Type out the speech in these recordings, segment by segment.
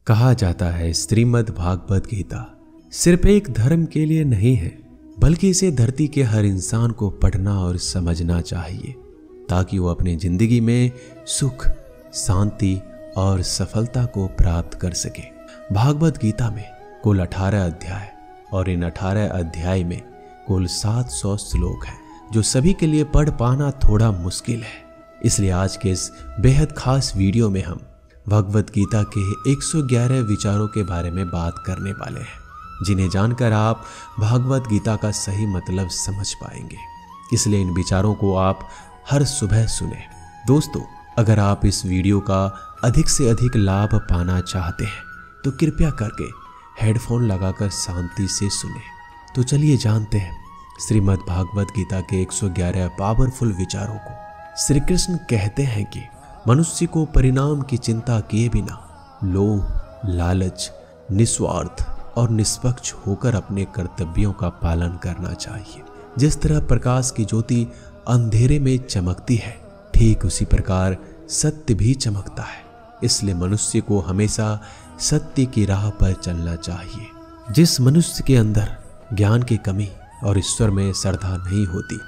कहा जाता है श्रीमद् भागवत गीता सिर्फ एक धर्म के लिए नहीं है, बल्कि इसे धरती के हर इंसान को पढ़ना और समझना चाहिए ताकि वो अपनी जिंदगी में सुख, शांति और सफलता को प्राप्त कर सके। भागवत गीता में कुल 18 अध्याय और इन 18 अध्याय में कुल 700 श्लोक हैं, जो सभी के लिए पढ़ पाना थोड़ा मुश्किल है। इसलिए आज के इस बेहद खास वीडियो में हम भगवत गीता के 111 विचारों के बारे में बात करने वाले हैं, जिन्हें जानकर आप भागवत गीता का सही मतलब समझ पाएंगे। इसलिए इन विचारों को आप हर सुबह सुने। दोस्तों, अगर आप इस वीडियो का अधिक से अधिक लाभ पाना चाहते हैं तो कृपया करके हेडफोन लगाकर शांति से सुने। तो चलिए जानते हैं श्रीमद् भागवत गीता के 111 पावरफुल विचारों को। श्री कृष्ण कहते हैं कि मनुष्य को परिणाम की चिंता किए बिना लोभ, लालच, निस्वार्थ और निष्पक्ष होकर अपने कर्तव्यों का पालन करना चाहिए। जिस तरह प्रकाश की ज्योति अंधेरे में चमकती है, ठीक उसी प्रकार सत्य भी चमकता है। इसलिए मनुष्य को हमेशा सत्य की राह पर चलना चाहिए। जिस मनुष्य के अंदर ज्ञान की कमी और ईश्वर में श्रद्धा नहीं होती,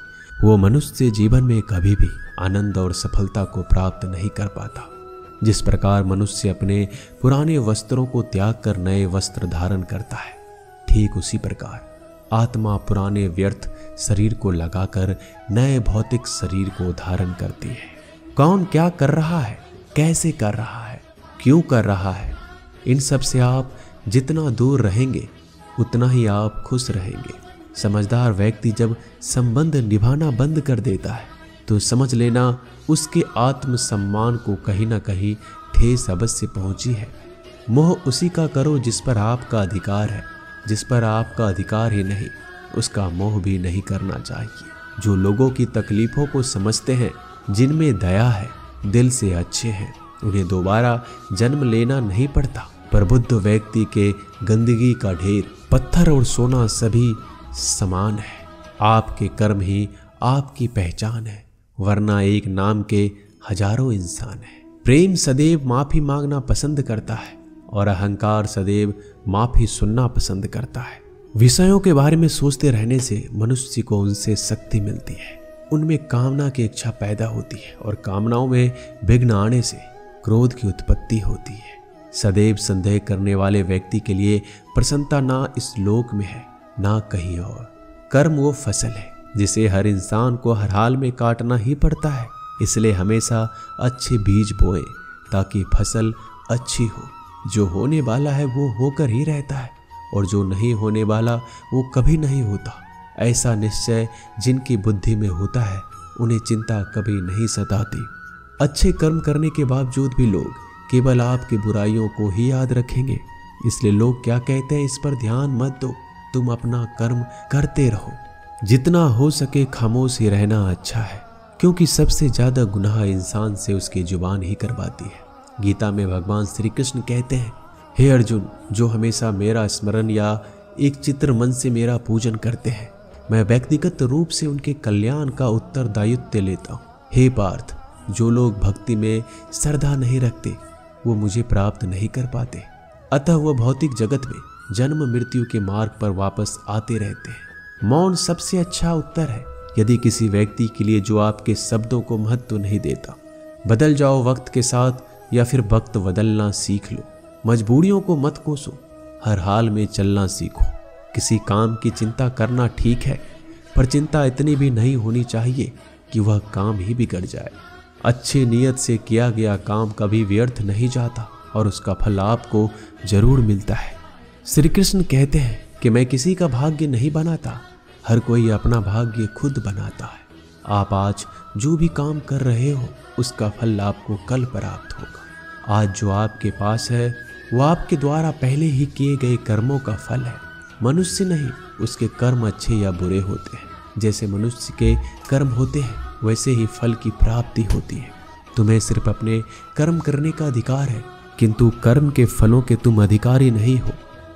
वो मनुष्य जीवन में कभी भी आनंद और सफलता को प्राप्त नहीं कर पाता। जिस प्रकार मनुष्य अपने पुराने वस्त्रों को त्याग कर नए वस्त्र धारण करता है, ठीक उसी प्रकार आत्मा पुराने व्यर्थ शरीर को लगाकर नए भौतिक शरीर को धारण करती है। कौन क्या कर रहा है, कैसे कर रहा है, क्यों कर रहा है, इन सब से आप जितना दूर रहेंगे उतना ही आप खुश रहेंगे। समझदार व्यक्ति जब संबंध निभाना बंद कर देता है तो समझ लेना उसके आत्मसम्मान को कहीं ना कहीं ठेस अवश्य पहुंची है। मोह उसी का करो जिस पर आपका अधिकार है। जिस पर आपका अधिकार ही नहीं, उसका मोह भी नहीं करना चाहिए। जो लोगों की तकलीफों को समझते हैं, जिनमें दया है, दिल से अच्छे हैं, उन्हें दोबारा जन्म लेना नहीं पड़ता। पर बुद्ध व्यक्ति के गंदगी का ढेर, पत्थर और सोना सभी समान है। आपके कर्म ही आपकी पहचान है, वरना एक नाम के हजारों इंसान हैं। प्रेम सदैव माफी मांगना पसंद करता है और अहंकार सदैव माफी सुनना पसंद करता है। विषयों के बारे में सोचते रहने से मनुष्य को उनसे शक्ति मिलती है। उनमें कामना की इच्छा पैदा होती है और कामनाओं में विघ्न आने से क्रोध की उत्पत्ति होती है। सदैव संदेह करने वाले व्यक्ति के लिए प्रसन्नता ना इस लोक में है, ना कहीं और। कर्म वो फसल है जिसे हर इंसान को हर हाल में काटना ही पड़ता है। इसलिए हमेशा अच्छे बीज बोएं ताकि फसल अच्छी हो। जो होने वाला है वो होकर ही रहता है और जो नहीं होने वाला वो कभी नहीं होता। ऐसा निश्चय जिनकी बुद्धि में होता है, उन्हें चिंता कभी नहीं सताती। अच्छे कर्म करने के बावजूद भी लोग केवल आपकी बुराइयों को ही याद रखेंगे। इसलिए लोग क्या कहते हैं इस पर ध्यान मत दो, तुम अपना कर्म करते रहो। जितना हो सके खामोश ही रहना अच्छा है, क्योंकि सबसे ज्यादा गुनाह इंसान से उसकी जुबान ही करवाती है। गीता में भगवान श्री कृष्ण कहते हैं, हे अर्जुन, जो हमेशा मेरा स्मरण या एक चित्र मन से मेरा पूजन करते हैं, मैं व्यक्तिगत रूप से उनके कल्याण का उत्तरदायित्व लेता हूँ। हे पार्थ, जो लोग भक्ति में श्रद्धा नहीं रखते वो मुझे प्राप्त नहीं कर पाते। अतः वह भौतिक जगत में जन्म मृत्यु के मार्ग पर वापस आते रहते हैं। मौन सबसे अच्छा उत्तर है। यदि किसी व्यक्ति के लिए जो आपके शब्दों को महत्व नहीं देता, बदल जाओ वक्त के साथ या फिर वक्त बदलना सीख लो। मजबूरियों को मत कोसो, हर हाल में चलना सीखो। किसी काम की चिंता करना ठीक है, पर चिंता इतनी भी नहीं होनी चाहिए कि वह काम ही बिगड़ जाए। अच्छी नीयत से किया गया काम कभी व्यर्थ नहीं जाता और उसका फल आपको जरूर मिलता है। श्री कृष्ण कहते हैं कि मैं किसी का भाग्य नहीं बनाता, हर कोई अपना भाग्य खुद बनाता है। आप आज जो भी काम कर रहे हो उसका फल आपको कल प्राप्त होगा। आज जो आपके पास है वो आपके द्वारा पहले ही किए गए कर्मों का फल है। मनुष्य नहीं, उसके कर्म अच्छे या बुरे होते हैं। जैसे मनुष्य के कर्म होते हैं वैसे ही फल की प्राप्ति होती है। तुम्हें सिर्फ अपने कर्म करने का अधिकार है, किंतु कर्म के फलों के तुम अधिकारी नहीं हो।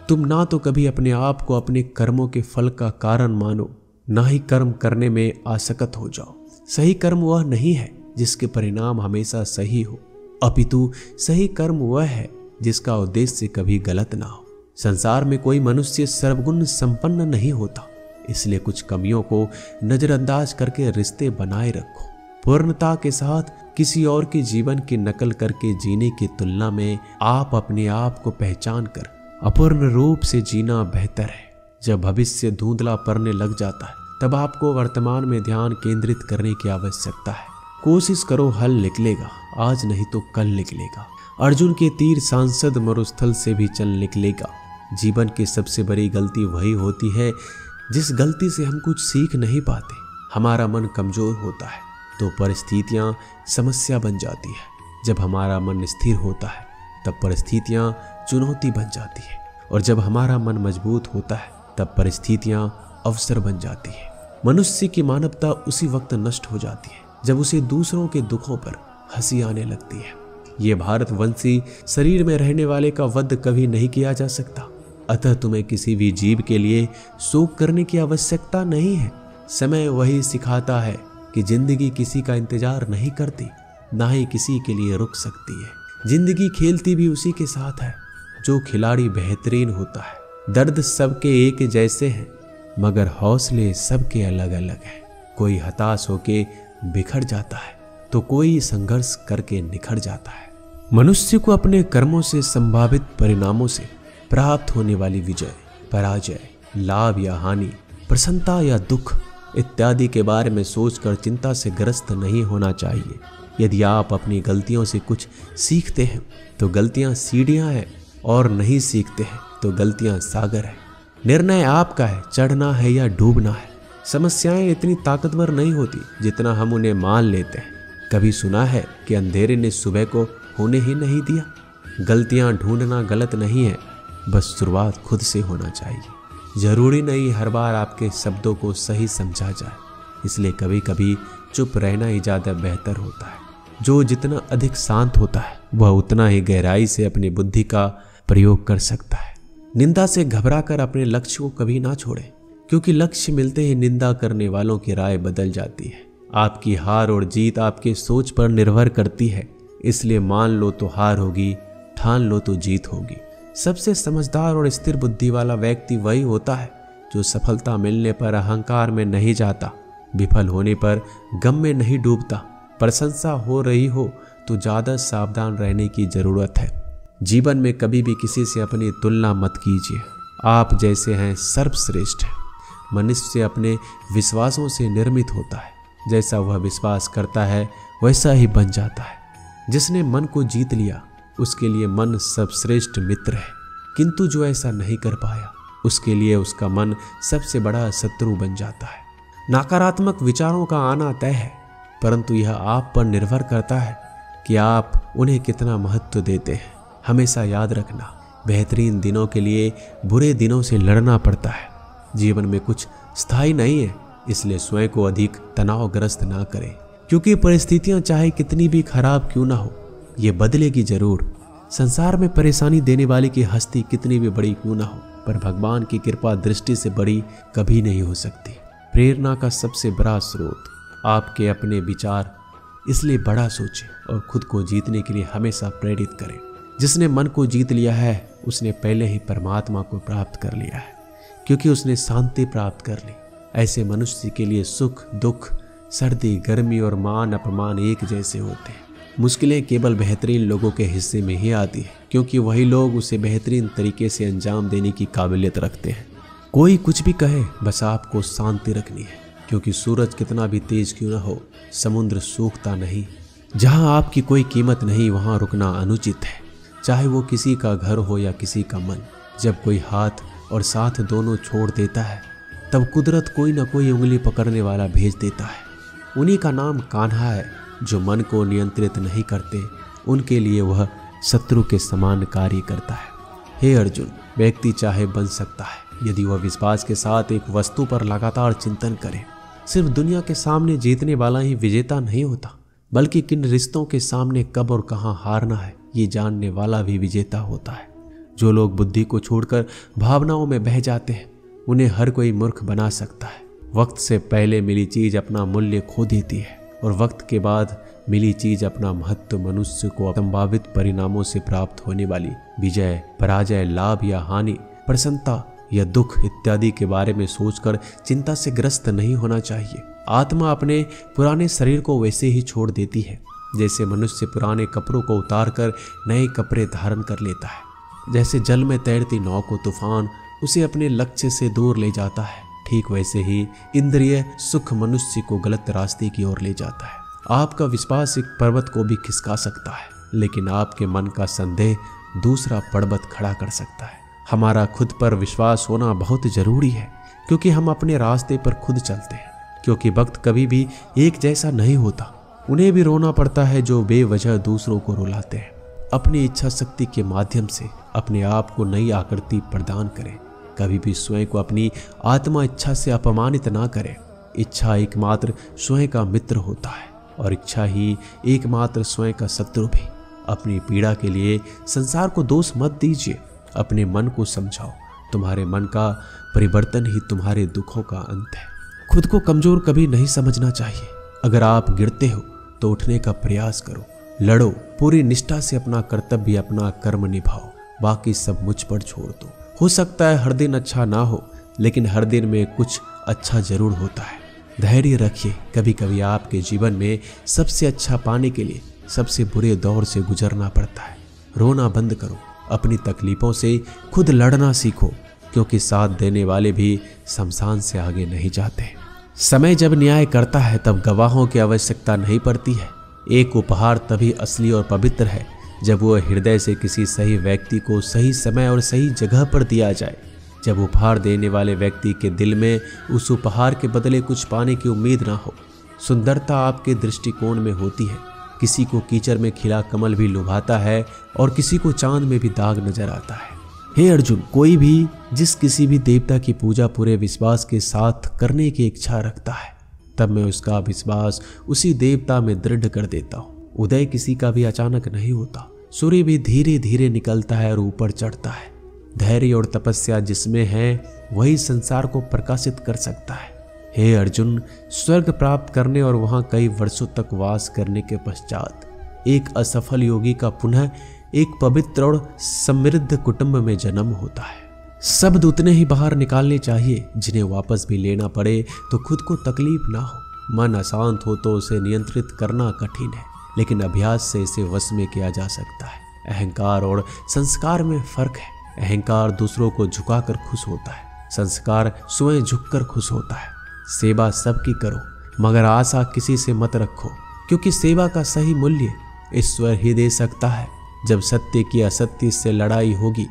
तुम ना तो कभी अपने आप को अपने कर्मों के फल का कारण मानो, ना ही कर्म करने में आसक्त हो जाओ। सही कर्म वह नहीं है जिसके परिणाम हमेशा सही हो, अपितु सही कर्म वह है जिसका उद्देश्य कभी गलत ना हो। संसार में कोई मनुष्य सर्वगुण संपन्न नहीं होता, इसलिए कुछ कमियों को नजरअंदाज करके रिश्ते बनाए रखो। पूर्णता के साथ किसी और के जीवन की नकल करके जीने की तुलना में आप अपने आप को पहचान कर अपूर्ण रूप से जीना बेहतर है। जब भविष्य धुंधला पड़ने लग जाता है तब आपको वर्तमान में ध्यान केंद्रित करने की आवश्यकता है। कोशिश करो, हल निकलेगा, आज नहीं तो कल निकलेगा। अर्जुन के तीर सांसद मरुस्थल से भी चल निकलेगा। जीवन की सबसे बड़ी गलती वही होती है जिस गलती से हम कुछ सीख नहीं पाते। हमारा मन कमजोर होता है तो परिस्थितियां समस्या बन जाती है। जब हमारा मन स्थिर होता है तब परिस्थितियां चुनौती बन जाती है, और जब हमारा मन मजबूत होता है तब परिस्थितियां अवसर बन जाती है। मनुष्य की मानवता उसी वक्त नष्ट हो जाती है जब उसे दूसरों के दुखों पर हंसी आने लगती है। ये भारतवंशी शरीर में रहने वाले का वध कभी नहीं किया जा सकता, अतः तुम्हें किसी भी जीव के लिए शोक करने की आवश्यकता नहीं है। समय वही सिखाता है कि जिंदगी किसी का इंतजार नहीं करती, ना ही किसी के लिए रुक सकती है। जिंदगी खेलती भी उसी के साथ है जो खिलाड़ी बेहतरीन होता है। दर्द सबके एक जैसे हैं मगर हौसले सबके अलग अलग हैं। कोई हताश होके बिखर जाता है तो कोई संघर्ष करके निखर जाता है। मनुष्य को अपने कर्मों से संभावित परिणामों से प्राप्त होने वाली विजय, पराजय, लाभ या हानि, प्रसन्नता या दुख इत्यादि के बारे में सोचकर चिंता से ग्रस्त नहीं होना चाहिए। यदि आप अपनी गलतियों से कुछ सीखते हैं तो गलतियां सीढ़ियां हैं, और नहीं सीखते हैं तो गलतियां सागर है। निर्णय आपका है, चढ़ना है या डूबना है। समस्याएं इतनी ताकतवर नहीं होती जितना हम उन्हें मान लेते हैं। कभी सुना है कि अंधेरे ने सुबह को होने ही नहीं दिया? गलतियां ढूंढना गलत नहीं है, बस शुरुआत खुद से होना चाहिए। जरूरी नहीं हर बार आपके शब्दों को सही समझा जाए, इसलिए कभी कभी चुप रहना ही ज़्यादा बेहतर होता है। जो जितना अधिक शांत होता है वह उतना ही गहराई से अपनी बुद्धि का प्रयोग कर सकता है। निंदा से घबराकर अपने लक्ष्य को कभी ना छोड़ें, क्योंकि लक्ष्य मिलते ही निंदा करने वालों की राय बदल जाती है। आपकी हार और जीत आपके सोच पर निर्भर करती है, इसलिए मान लो तो हार होगी, ठान लो तो जीत होगी। सबसे समझदार और स्थिर बुद्धि वाला व्यक्ति वही होता है जो सफलता मिलने पर अहंकार में नहीं जाता, विफल होने पर गम में नहीं डूबता। प्रशंसा हो रही हो तो ज़्यादा सावधान रहने की ज़रूरत है। जीवन में कभी भी किसी से अपनी तुलना मत कीजिए। आप जैसे हैं सर्वश्रेष्ठ हैं। मनुष्य अपने विश्वासों से निर्मित होता है, जैसा वह विश्वास करता है वैसा ही बन जाता है। जिसने मन को जीत लिया उसके लिए मन सर्वश्रेष्ठ मित्र है, किंतु जो ऐसा नहीं कर पाया उसके लिए उसका मन सबसे बड़ा शत्रु बन जाता है। नकारात्मक विचारों का आना तय है, परंतु यह आप पर निर्भर करता है कि आप उन्हें कितना महत्व देते हैं। हमेशा याद रखना, बेहतरीन दिनों के लिए बुरे दिनों से लड़ना पड़ता है। जीवन में कुछ स्थायी नहीं है, इसलिए स्वयं को अधिक तनावग्रस्त ना करें, क्योंकि परिस्थितियां चाहे कितनी भी खराब क्यों ना हो, ये बदलेगी जरूर। संसार में परेशानी देने वाले की हस्ती कितनी भी बड़ी क्यों ना हो, पर भगवान की कृपा दृष्टि से बड़ी कभी नहीं हो सकती। प्रेरणा का सबसे बड़ा स्रोत आपके अपने विचार, इसलिए बड़ा सोचें और खुद को जीतने के लिए हमेशा प्रेरित करें। जिसने मन को जीत लिया है उसने पहले ही परमात्मा को प्राप्त कर लिया है, क्योंकि उसने शांति प्राप्त कर ली। ऐसे मनुष्य के लिए सुख दुख, सर्दी गर्मी और मान अपमान एक जैसे होते हैं। मुश्किलें केवल बेहतरीन लोगों के हिस्से में ही आती है, क्योंकि वही लोग उसे बेहतरीन तरीके से अंजाम देने की काबिलियत रखते हैं। कोई कुछ भी कहे, बस आपको शांति रखनी है, क्योंकि सूरज कितना भी तेज क्यों न हो, समुद्र सूखता नहीं। जहां आपकी कोई कीमत नहीं वहां रुकना अनुचित है, चाहे वो किसी का घर हो या किसी का मन। जब कोई हाथ और साथ दोनों छोड़ देता है तब कुदरत कोई ना कोई उंगली पकड़ने वाला भेज देता है। उन्हीं का नाम कान्हा है। जो मन को नियंत्रित नहीं करते उनके लिए वह शत्रु के समान कार्य करता है। हे अर्जुन, व्यक्ति चाहे बन सकता है यदि वह विश्वास के साथ एक वस्तु पर लगातार चिंतन करे। सिर्फ दुनिया के सामने जीतने वाला ही विजेता नहीं होता, बल्कि किन रिश्तों के सामने कब और कहां हारना है ये जानने वाला भी विजेता होता है। जो लोग बुद्धि को छोड़कर भावनाओं में बह जाते हैं उन्हें हर कोई मूर्ख बना सकता है। वक्त से पहले मिली चीज अपना मूल्य खो देती है और वक्त के बाद मिली चीज अपना महत्व मनुष्य को संभावित परिणामों से प्राप्त होने वाली विजय, पराजय, लाभ या हानि, प्रसन्नता या दुख इत्यादि के बारे में सोचकर चिंता से ग्रस्त नहीं होना चाहिए। आत्मा अपने पुराने शरीर को वैसे ही छोड़ देती है जैसे मनुष्य पुराने कपड़ों को उतारकर नए कपड़े धारण कर लेता है। जैसे जल में तैरती नाव को तूफान उसे अपने लक्ष्य से दूर ले जाता है, ठीक वैसे ही इंद्रिय सुख मनुष्य को गलत रास्ते की ओर ले जाता है। आपका विश्वास एक पर्वत को भी खिसका सकता है, लेकिन आपके मन का संदेह दूसरा पर्वत खड़ा कर सकता है। हमारा खुद पर विश्वास होना बहुत जरूरी है, क्योंकि हम अपने रास्ते पर खुद चलते हैं। क्योंकि वक्त कभी भी एक जैसा नहीं होता। उन्हें भी रोना पड़ता है जो बेवजह दूसरों को रुलाते हैं। अपनी इच्छा शक्ति के माध्यम से अपने आप को नई आकृति प्रदान करें। कभी भी स्वयं को अपनी आत्मा इच्छा से अपमानित ना करें। इच्छा एकमात्र स्वयं का मित्र होता है और इच्छा ही एकमात्र स्वयं का शत्रु भी। अपनी पीड़ा के लिए संसार को दोष मत दीजिए, अपने मन को समझाओ। तुम्हारे मन का परिवर्तन ही तुम्हारे दुखों का अंत है। खुद को कमजोर कभी नहीं समझना चाहिए। अगर आप गिरते हो तो उठने का प्रयास करो, लड़ो, पूरी निष्ठा से अपना कर्तव्य, अपना कर्म निभाओ। बाकी सब मुझ पर छोड़ दो। हो सकता है हर दिन अच्छा ना हो, लेकिन हर दिन में कुछ अच्छा जरूर होता है। धैर्य रखिए। कभी कभी आपके जीवन में सबसे अच्छा पाने के लिए सबसे बुरे दौर से गुजरना पड़ता है। रोना बंद करो। अपनी तकलीफों से खुद लड़ना सीखो, क्योंकि साथ देने वाले भी शमशान से आगे नहीं जाते। समय जब न्याय करता है तब गवाहों की आवश्यकता नहीं पड़ती है। एक उपहार तभी असली और पवित्र है जब वो हृदय से किसी सही व्यक्ति को सही समय और सही जगह पर दिया जाए। जब उपहार देने वाले व्यक्ति के दिल में उस उपहार के बदले कुछ पाने की उम्मीद ना हो। सुंदरता आपके दृष्टिकोण में होती है। किसी को कीचड़ में खिला कमल भी लुभाता है और किसी को चांद में भी दाग नजर आता है। हे अर्जुन, कोई भी जिस किसी भी देवता की पूजा पूरे विश्वास के साथ करने की इच्छा रखता है, तब मैं उसका विश्वास उसी देवता में दृढ़ कर देता हूँ। उदय किसी का भी अचानक नहीं होता। सूर्य भी धीरे धीरे निकलता है और ऊपर चढ़ता है। धैर्य और तपस्या जिसमें है वही संसार को प्रकाशित कर सकता है। हे अर्जुन, स्वर्ग प्राप्त करने और वहां कई वर्षों तक वास करने के पश्चात एक असफल योगी का पुनः एक पवित्र और समृद्ध कुटुंब में जन्म होता है। शब्द उतने ही बाहर निकालने चाहिए जिन्हें वापस भी लेना पड़े तो खुद को तकलीफ ना हो। मन अशांत हो तो उसे नियंत्रित करना कठिन है, लेकिन अभ्यास से इसे वश में किया जा सकता है। अहंकार और संस्कार में फर्क है। अहंकार दूसरों को झुकाकर खुश होता है, संस्कार स्वयं झुककर खुश होता है। सेवा सबकी करो, मगर आशा किसी से मत रखो, क्योंकि सेवा का सही मूल्य ईश्वर ही दे सकता है। जब सत्य की असत्य से लड़ाई होगी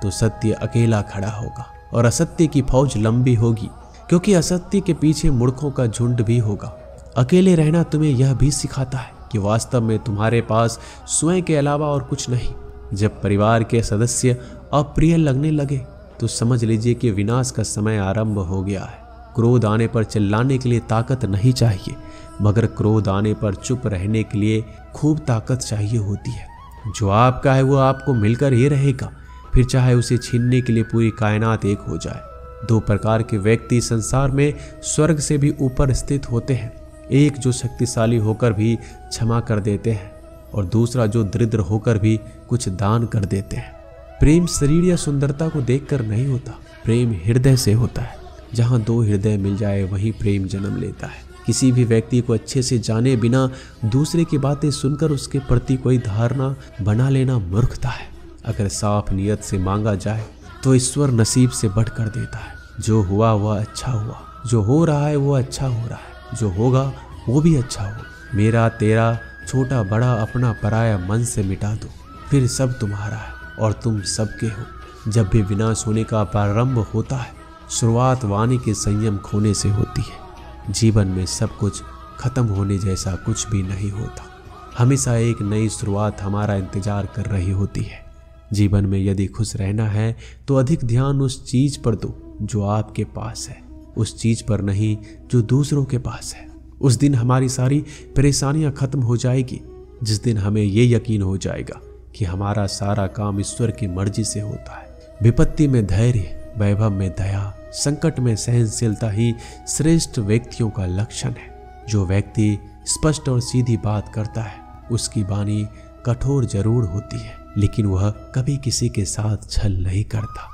तो सत्य अकेला खड़ा होगा और असत्य की फौज लंबी होगी, क्योंकि असत्य के पीछे मूर्खों का झुंड भी होगा। अकेले रहना तुम्हें यह भी सिखाता है कि वास्तव में तुम्हारे पास स्वयं के अलावा और कुछ नहीं। जब परिवार के सदस्य अप्रिय लगने लगे तो समझ लीजिए कि विनाश का समय आरंभ हो गया है। क्रोध आने पर चिल्लाने के लिए ताकत नहीं चाहिए, मगर क्रोध आने पर चुप रहने के लिए खूब ताकत चाहिए होती है। जो आपका है वो आपको मिलकर ही रहेगा, फिर चाहे उसे छीनने के लिए पूरी कायनात एक हो जाए। दो प्रकार के व्यक्ति संसार में स्वर्ग से भी ऊपर स्थित होते हैं। एक जो शक्तिशाली होकर भी क्षमा कर देते हैं और दूसरा जो दरिद्र होकर भी कुछ दान कर देते हैं। प्रेम शरीर या सुंदरता को देखकर नहीं होता, प्रेम हृदय से होता है। जहाँ दो हृदय मिल जाए वहीं प्रेम जन्म लेता है। किसी भी व्यक्ति को अच्छे से जाने बिना दूसरे की बातें सुनकर उसके प्रति कोई धारणा बना लेना मूर्खता है। अगर साफ नियत से मांगा जाए तो ईश्वर नसीब से बढ़कर देता है। जो हुआ वह अच्छा हुआ, जो हो रहा है वो अच्छा हो रहा है, जो होगा वो भी अच्छा हो। मेरा तेरा छोटा बड़ा अपना पराया मन से मिटा दो, फिर सब तुम्हारा है और तुम सबके हो। जब भी विनाश होने का प्रारंभ होता है, शुरुआत वाणी के संयम खोने से होती है। जीवन में सब कुछ खत्म होने जैसा कुछ भी नहीं होता। हमेशा एक नई शुरुआत हमारा इंतजार कर रही होती है। जीवन में यदि खुश रहना है तो अधिक ध्यान उस चीज पर दो जो आपके पास है, उस चीज पर नहीं जो दूसरों के पास है। उस दिन हमारी सारी परेशानियां खत्म हो जाएगी, जिस दिन हमें ये यकीन हो जाएगा कि हमारा सारा काम ईश्वर की मर्जी से होता है। विपत्ति में धैर्य, वैभव में दया, संकट में सहनशीलता ही श्रेष्ठ व्यक्तियों का लक्षण है। जो व्यक्ति स्पष्ट और सीधी बात करता है। उसकी वाणी कठोर जरूर होती है, लेकिन वह कभी किसी के साथ छल नहीं करता।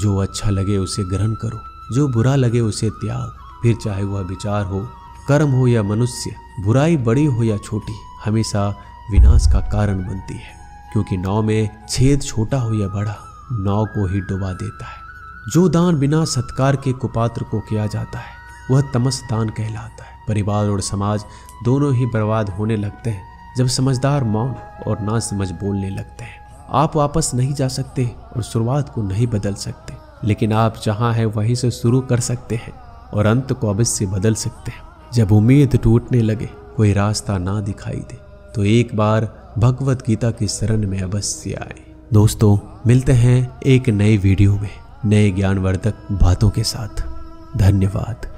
जो अच्छा लगे उसे ग्रहण करो, जो बुरा लगे उसे त्याग। फिर चाहे वह विचार हो, कर्म हो या मनुष्य, बुराई बड़ी हो या छोटी, हमेशा विनाश का कारण बनती है। क्योंकि नाव में छेद छोटा हो या बड़ा, नाव को ही डुबा देता है। जो दान बिना सत्कार के कुपात्र को किया जाता है वह तमस दान कहलाता है। परिवार और समाज दोनों ही बर्बाद होने लगते हैं जब समझदार मौन और ना समझ बोलने लगते हैं। आप वापस नहीं जा सकते और शुरुआत को नहीं बदल सकते, लेकिन आप जहां हैं वहीं से शुरू कर सकते हैं और अंत को अवश्य बदल सकते हैं। जब उम्मीद टूटने लगे, कोई रास्ता ना दिखाई दे, तो एक बार भगवत गीता की शरण में अवश्य आए। दोस्तों, मिलते हैं एक नई वीडियो में नए ज्ञानवर्धक बातों के साथ। धन्यवाद।